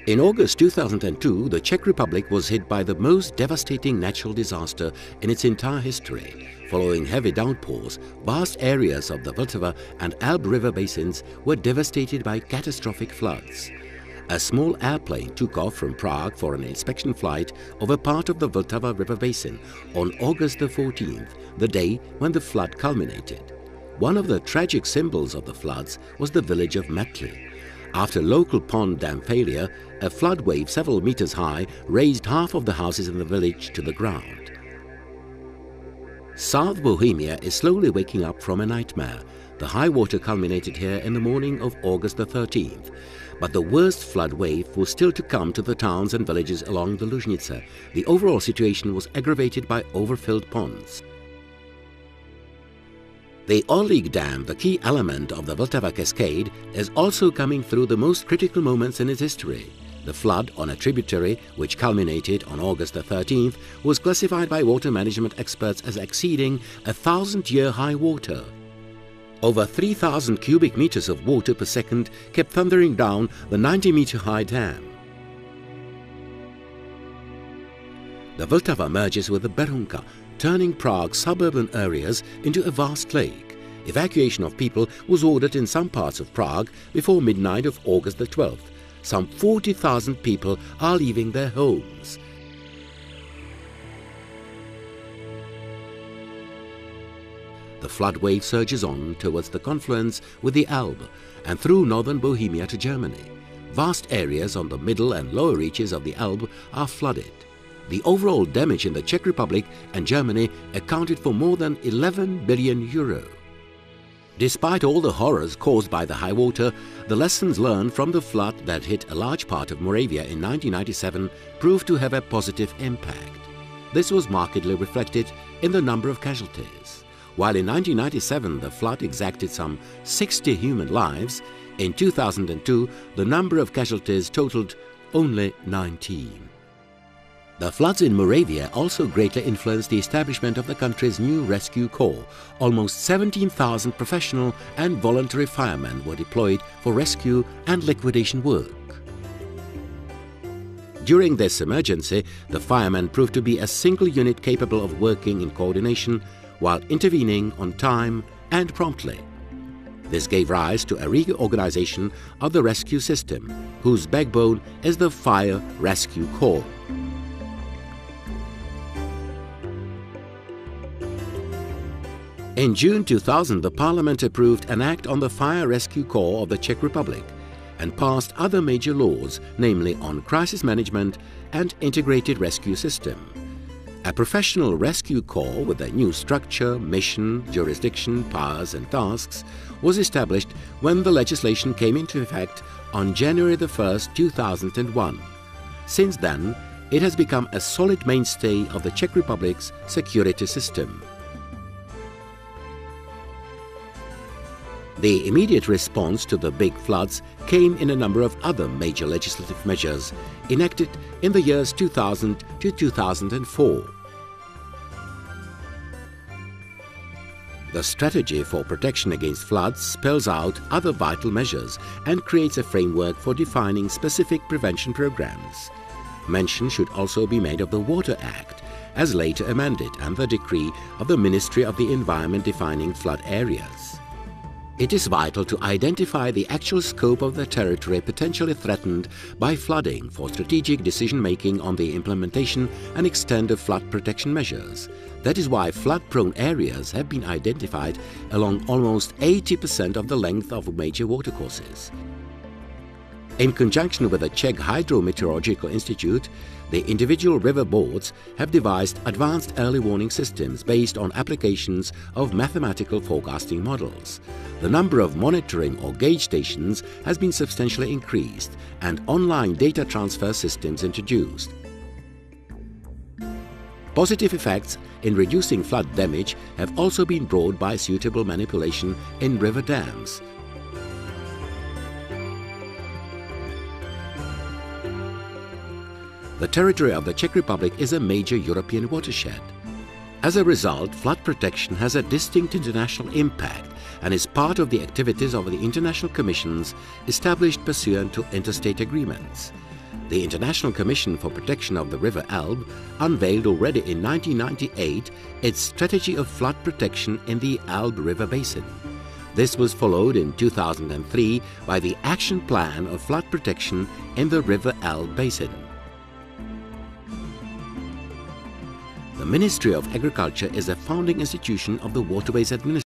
In August 2002, the Czech Republic was hit by the most devastating natural disaster in its entire history. Following heavy downpours, vast areas of the Wełtawy and Elbe river basins were devastated by catastrophic floods. A small airplane took off from Prague for an inspection flight over part of the Wełtawy river basin on August the 14th, the day when the flood culminated. One of the tragic symbols of the floods was the village of Metli. After local pond dam failure, a flood wave several meters high raised half of the houses in the village to the ground. South Bohemia is slowly waking up from a nightmare. The high water culminated here in the morning of August the 13th. But the worst flood wave was still to come to the towns and villages along the Lužnice. The overall situation was aggravated by overfilled ponds. The Orlik Dam, the key element of the Wełtawy cascade, is also coming through the most critical moments in its history. The flood on a tributary, which culminated on August the 13th, was classified by water management experts as exceeding 1,000-year high water. Over 3,000 cubic meters of water per second kept thundering down the 90-meter-high dam. The Wełtawy merges with the Berounka, turning Prague's suburban areas into a vast lake. Evacuation of people was ordered in some parts of Prague before midnight of August the 12th. Some 40,000 people are leaving their homes. The flood wave surges on towards the confluence with the Elbe and through northern Bohemia to Germany. Vast areas on the middle and lower reaches of the Elbe are flooded. The overall damage in the Czech Republic and Germany accounted for more than 11 billion euro. Despite all the horrors caused by the high water, the lessons learned from the flood that hit a large part of Moravia in 1997 proved to have a positive impact. This was markedly reflected in the number of casualties. While in 1997 the flood exacted some 60 human lives, in 2002 the number of casualties totaled only 19. The floods in Moravia also greatly influenced the establishment of the country's new rescue corps. Almost 17,000 professional and voluntary firemen were deployed for rescue and liquidation work. During this emergency, the firemen proved to be a single unit capable of working in coordination while intervening on time and promptly. This gave rise to a reorganization of the rescue system, whose backbone is the Fire Rescue Corps. In June 2000, the Parliament approved an act on the Fire Rescue Corps of the Czech Republic and passed other major laws, namely on crisis management and integrated rescue system. A professional rescue corps with a new structure, mission, jurisdiction, powers and tasks was established when the legislation came into effect on January 1st, 2001. Since then, it has become a solid mainstay of the Czech Republic's security system. The immediate response to the big floods came in a number of other major legislative measures enacted in the years 2000 to 2004. The strategy for protection against floods spells out other vital measures and creates a framework for defining specific prevention programs. Mention should also be made of the Water Act, as later amended, and the decree of the Ministry of the Environment defining flood areas. It is vital to identify the actual scope of the territory potentially threatened by flooding for strategic decision-making on the implementation and extent of flood protection measures. That is why flood-prone areas have been identified along almost 80% of the length of major watercourses. In conjunction with the Czech Hydrometeorological Institute, the individual river boards have devised advanced early warning systems based on applications of mathematical forecasting models. The number of monitoring or gauge stations has been substantially increased and online data transfer systems introduced. Positive effects in reducing flood damage have also been brought by suitable manipulation in river dams. The territory of the Czech Republic is a major European watershed. As a result, flood protection has a distinct international impact and is part of the activities of the international commissions established pursuant to interstate agreements. The International Commission for Protection of the River Elbe unveiled already in 1998 its strategy of flood protection in the Elbe River Basin. This was followed in 2003 by the Action Plan of Flood Protection in the River Elbe Basin. The Ministry of Agriculture is a founding institution of the Waterways Administration.